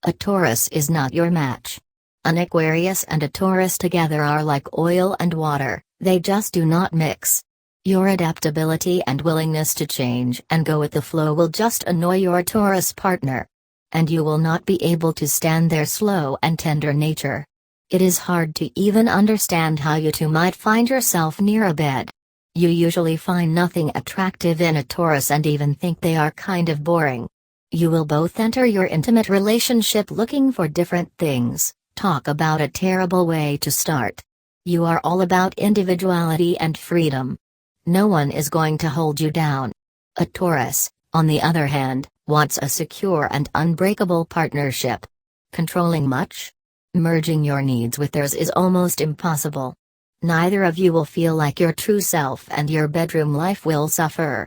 A Taurus is not your match. An Aquarius and a Taurus together are like oil and water, they just do not mix. Your adaptability and willingness to change and go with the flow will just annoy your Taurus partner. And you will not be able to stand their slow and tender nature. It is hard to even understand how you two might find yourself near a bed. You usually find nothing attractive in a Taurus and even think they are kind of boring. You will both enter your intimate relationship looking for different things. Talk about a terrible way to start. You are all about individuality and freedom. No one is going to hold you down. A Taurus, on the other hand, wants a secure and unbreakable partnership. Controlling much? Merging your needs with theirs is almost impossible. Neither of you will feel like your true self and your bedroom life will suffer.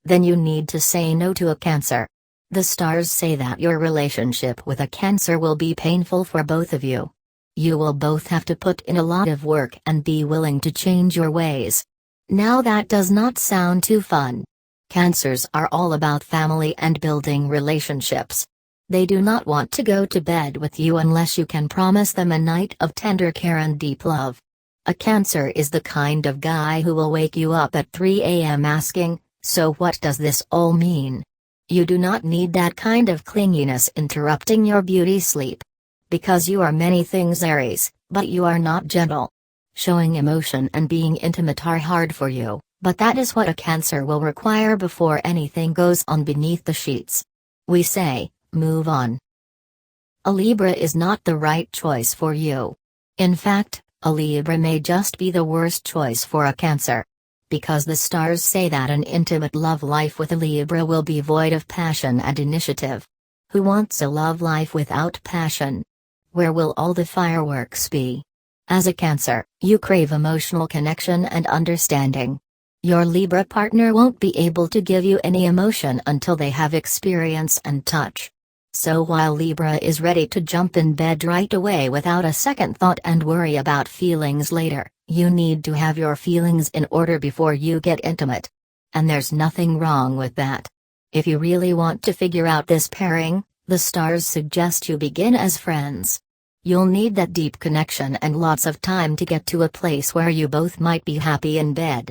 Then you need to say no to a Cancer. The stars say that your relationship with a Cancer will be painful for both of you. You will both have to put in a lot of work and be willing to change your ways. Now that does not sound too fun. Cancers are all about family and building relationships. They do not want to go to bed with you unless you can promise them a night of tender care and deep love. A Cancer is the kind of guy who will wake you up at 3 a.m. asking, "So what does this all mean?" You do not need that kind of clinginess interrupting your beauty sleep. Because you are many things Aries, but you are not gentle. Showing emotion and being intimate are hard for you, but that is what a Cancer will require before anything goes on beneath the sheets. We say, move on. A Libra is not the right choice for you. In fact, a Libra may just be the worst choice for a Cancer. Because the stars say that an intimate love life with a Libra will be void of passion and initiative. Who wants a love life without passion? Where will all the fireworks be? As a Cancer, you crave emotional connection and understanding. Your Libra partner won't be able to give you any emotion until they have experience and touch. So while Libra is ready to jump in bed right away without a second thought and worry about feelings later, you need to have your feelings in order before you get intimate. And there's nothing wrong with that. If you really want to figure out this pairing, the stars suggest you begin as friends. You'll need that deep connection and lots of time to get to a place where you both might be happy in bed.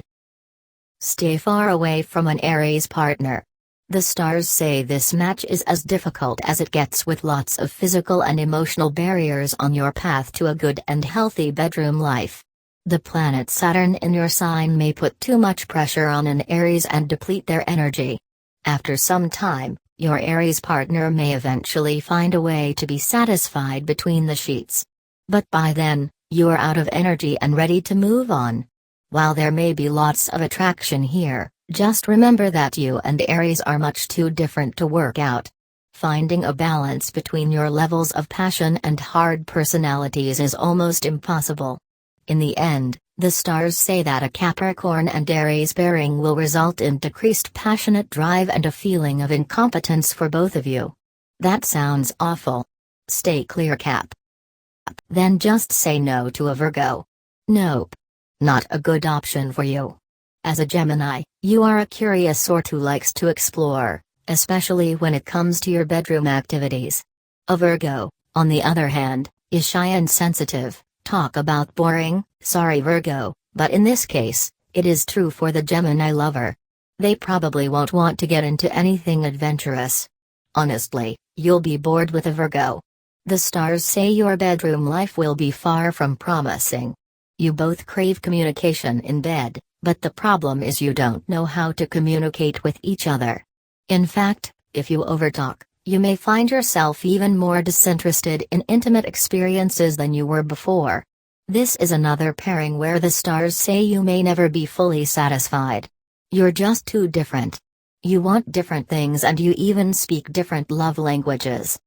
Stay far away from an Aries partner. The stars say this match is as difficult as it gets with lots of physical and emotional barriers on your path to a good and healthy bedroom life. The planet Saturn in your sign may put too much pressure on an Aries and deplete their energy. After some time, your Aries partner may eventually find a way to be satisfied between the sheets. But by then, you are out of energy and ready to move on. While there may be lots of attraction here, just remember that you and Aries are much too different to work out. Finding a balance between your levels of passion and hard personalities is almost impossible. In the end, the stars say that a Capricorn and Aries pairing will result in decreased passionate drive and a feeling of incompetence for both of you. That sounds awful. Stay clear, Cap. Then just say no to a Virgo. Nope. Not a good option for you. As a Gemini, you are a curious sort who likes to explore, especially when it comes to your bedroom activities. A Virgo, on the other hand, is shy and sensitive. Talk about boring, sorry Virgo, but in this case, it is true for the Gemini lover. They probably won't want to get into anything adventurous. Honestly, you'll be bored with a Virgo. The stars say your bedroom life will be far from promising. You both crave communication in bed, but the problem is you don't know how to communicate with each other. In fact, if you overtalk, you may find yourself even more disinterested in intimate experiences than you were before. This is another pairing where the stars say you may never be fully satisfied. You're just too different. You want different things and you even speak different love languages.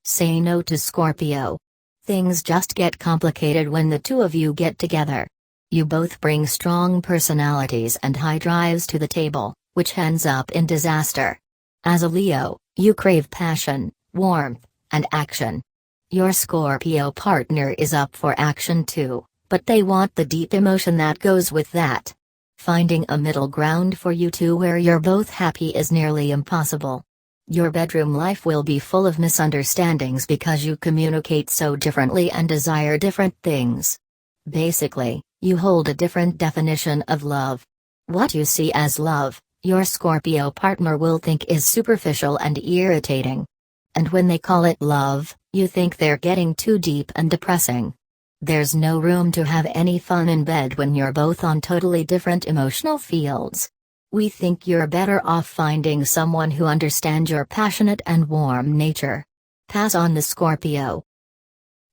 Say no to Scorpio. Things just get complicated when the two of you get together. You both bring strong personalities and high drives to the table, which ends up in disaster. As a Leo, you crave passion, warmth, and action. Your Scorpio partner is up for action too, but they want the deep emotion that goes with that. Finding a middle ground for you two where you're both happy is nearly impossible. Your bedroom life will be full of misunderstandings because you communicate so differently and desire different things. Basically, you hold a different definition of love. What you see as love, your Scorpio partner will think is superficial and irritating. And when they call it love, you think they're getting too deep and depressing. There's no room to have any fun in bed when you're both on totally different emotional fields. We think you're better off finding someone who understands your passionate and warm nature. Pass on the Scorpio.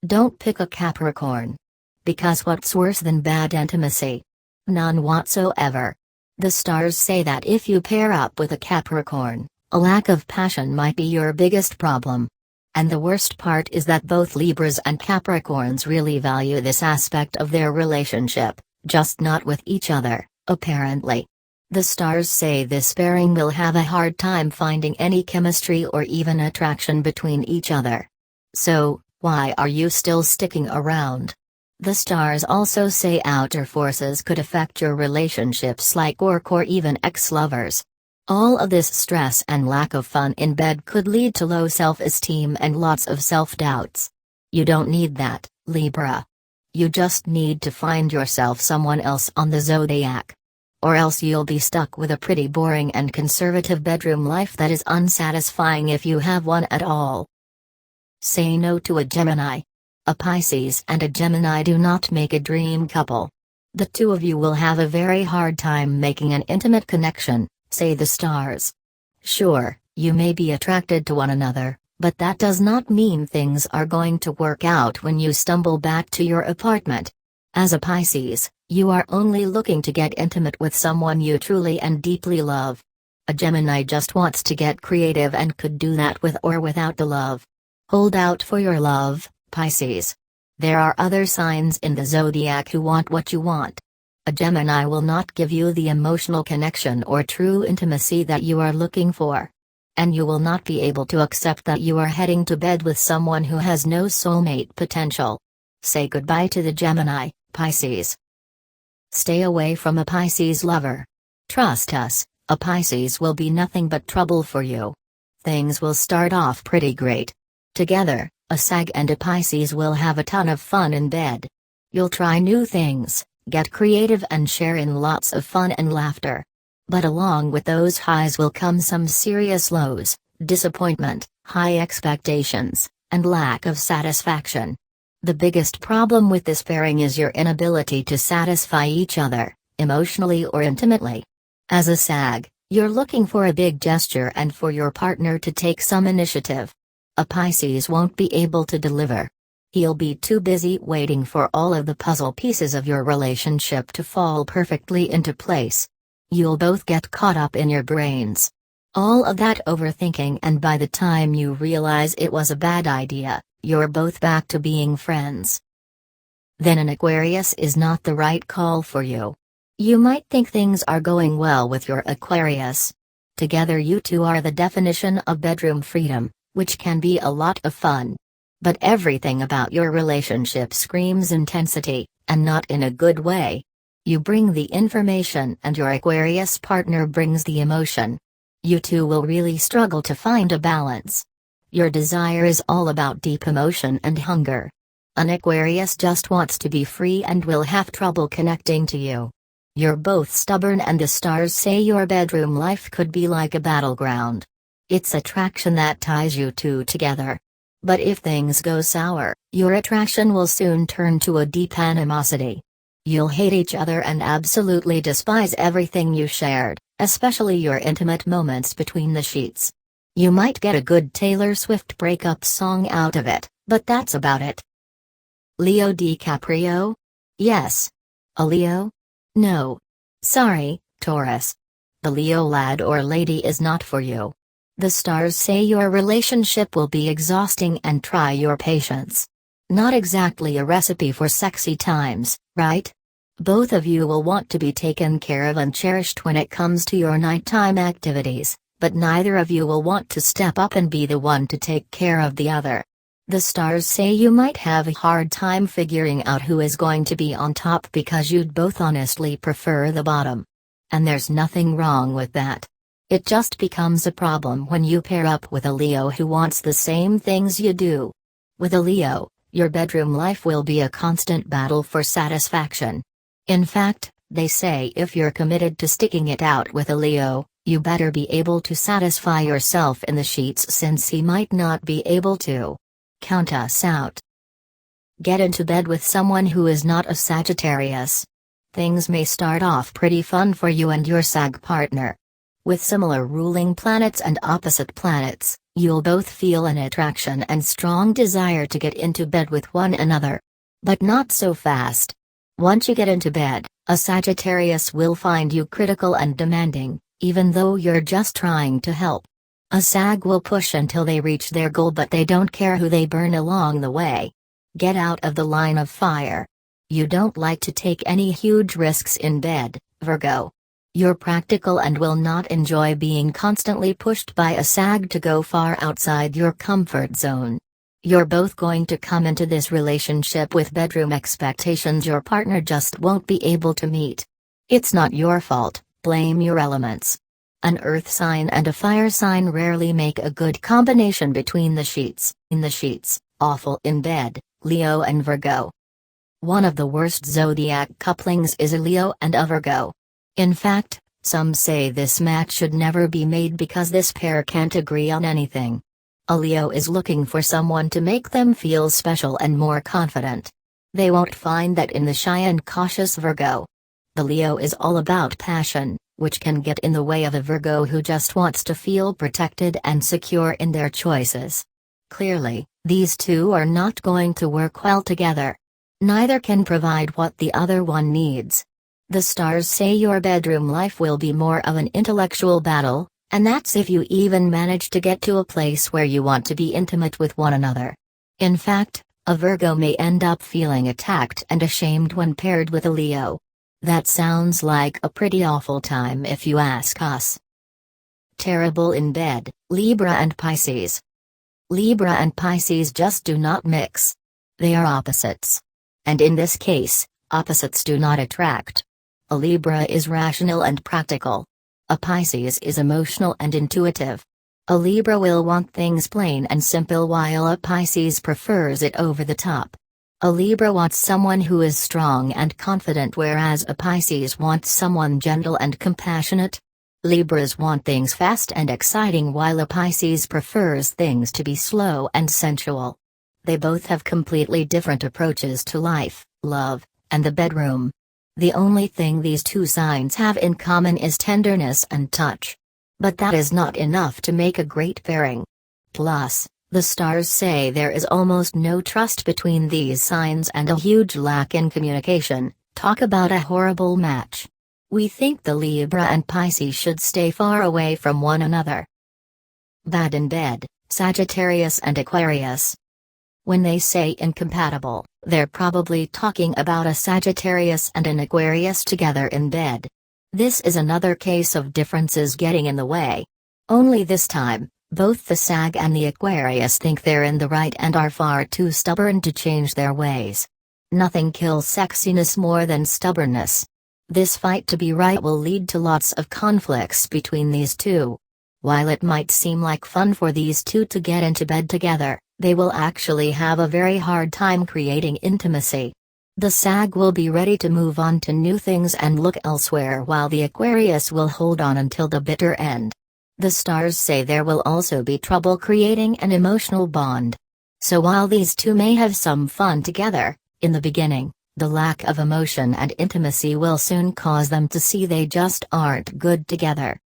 Don't pick a Capricorn. Because what's worse than bad intimacy? None whatsoever. The stars say that if you pair up with a Capricorn, a lack of passion might be your biggest problem. And the worst part is that both Libras and Capricorns really value this aspect of their relationship, just not with each other, apparently. The stars say this pairing will have a hard time finding any chemistry or even attraction between each other. So, why are you still sticking around? The stars also say outer forces could affect your relationships like work or even ex-lovers. All of this stress and lack of fun in bed could lead to low self-esteem and lots of self-doubts. You don't need that, Libra. You just need to find yourself someone else on the zodiac. Or else you'll be stuck with a pretty boring and conservative bedroom life that is unsatisfying if you have one at all. Say no to a Gemini. A Pisces and a Gemini do not make a dream couple. The two of you will have a very hard time making an intimate connection, say the stars. Sure, you may be attracted to one another, but that does not mean things are going to work out when you stumble back to your apartment. As a Pisces, you are only looking to get intimate with someone you truly and deeply love. A Gemini just wants to get creative and could do that with or without the love. Hold out for your love, Pisces. There are other signs in the zodiac who want what you want. A Gemini will not give you the emotional connection or true intimacy that you are looking for. And you will not be able to accept that you are heading to bed with someone who has no soulmate potential. Say goodbye to the Gemini, Pisces. Stay away from a Pisces lover. Trust us, a Pisces will be nothing but trouble for you. Things will start off pretty great. Together, a Sag and a Pisces will have a ton of fun in bed. You'll try new things, get creative and share in lots of fun and laughter. But along with those highs will come some serious lows, disappointment, high expectations, and lack of satisfaction. The biggest problem with this pairing is your inability to satisfy each other, emotionally or intimately. As a Sag, you're looking for a big gesture and for your partner to take some initiative. A Pisces won't be able to deliver. He'll be too busy waiting for all of the puzzle pieces of your relationship to fall perfectly into place. You'll both get caught up in your brains. All of that overthinking, and by the time you realize it was a bad idea, you're both back to being friends. Then an Aquarius is not the right call for you. You might think things are going well with your Aquarius. Together you two are the definition of bedroom freedom, which can be a lot of fun. But everything about your relationship screams intensity, and not in a good way. You bring the information and your Aquarius partner brings the emotion. You two will really struggle to find a balance. Your desire is all about deep emotion and hunger. An Aquarius just wants to be free and will have trouble connecting to you. You're both stubborn, and the stars say your bedroom life could be like a battleground. It's attraction that ties you two together. But if things go sour, your attraction will soon turn to a deep animosity. You'll hate each other and absolutely despise everything you shared, especially your intimate moments between the sheets. You might get a good Taylor Swift breakup song out of it, but that's about it. Leo DiCaprio? Yes. A Leo? No. Sorry, Taurus. The Leo lad or lady is not for you. The stars say your relationship will be exhausting and try your patience. Not exactly a recipe for sexy times, right? Both of you will want to be taken care of and cherished when it comes to your nighttime activities, but neither of you will want to step up and be the one to take care of the other. The stars say you might have a hard time figuring out who is going to be on top because you'd both honestly prefer the bottom. And there's nothing wrong with that. It just becomes a problem when you pair up with a Leo who wants the same things you do. With a Leo, your bedroom life will be a constant battle for satisfaction. In fact, they say if you're committed to sticking it out with a Leo, you better be able to satisfy yourself in the sheets since he might not be able to. Count us out. Get into bed with someone who is not a Sagittarius. Things may start off pretty fun for you and your Sag partner. With similar ruling planets and opposite planets, you'll both feel an attraction and strong desire to get into bed with one another. But not so fast. Once you get into bed, a Sagittarius will find you critical and demanding, even though you're just trying to help. A Sag will push until they reach their goal, but they don't care who they burn along the way. Get out of the line of fire. You don't like to take any huge risks in bed, Virgo. You're practical and will not enjoy being constantly pushed by a Sag to go far outside your comfort zone. You're both going to come into this relationship with bedroom expectations your partner just won't be able to meet. It's not your fault, blame your elements. An earth sign and a fire sign rarely make a good combination between the sheets. In the sheets, awful in bed, Leo and Virgo. One of the worst zodiac couplings is a Leo and a Virgo. In fact, some say this match should never be made because this pair can't agree on anything. A Leo is looking for someone to make them feel special and more confident. They won't find that in the shy and cautious Virgo. The Leo is all about passion, which can get in the way of a Virgo who just wants to feel protected and secure in their choices. Clearly, these two are not going to work well together. Neither can provide what the other one needs. The stars say your bedroom life will be more of an intellectual battle, and that's if you even manage to get to a place where you want to be intimate with one another. In fact, a Virgo may end up feeling attacked and ashamed when paired with a Leo. That sounds like a pretty awful time if you ask us. Terrible in bed, Libra and Pisces. Libra and Pisces just do not mix. They are opposites. And in this case, opposites do not attract. A Libra is rational and practical. A Pisces is emotional and intuitive. A Libra will want things plain and simple while a Pisces prefers it over the top. A Libra wants someone who is strong and confident whereas a Pisces wants someone gentle and compassionate. Libras want things fast and exciting while a Pisces prefers things to be slow and sensual. They both have completely different approaches to life, love, and the bedroom. The only thing these two signs have in common is tenderness and touch. But that is not enough to make a great pairing. Plus, the stars say there is almost no trust between these signs and a huge lack in communication. Talk about a horrible match. We think the Libra and Pisces should stay far away from one another. Bad in bed, Sagittarius and Aquarius. When they say incompatible, they're probably talking about a Sagittarius and an Aquarius together in bed. This is another case of differences getting in the way. Only this time, both the Sag and the Aquarius think they're in the right and are far too stubborn to change their ways. Nothing kills sexiness more than stubbornness. This fight to be right will lead to lots of conflicts between these two. While it might seem like fun for these two to get into bed together, they will actually have a very hard time creating intimacy. The Sag will be ready to move on to new things and look elsewhere while the Aquarius will hold on until the bitter end. The stars say there will also be trouble creating an emotional bond. So while these two may have some fun together, in the beginning, the lack of emotion and intimacy will soon cause them to see they just aren't good together.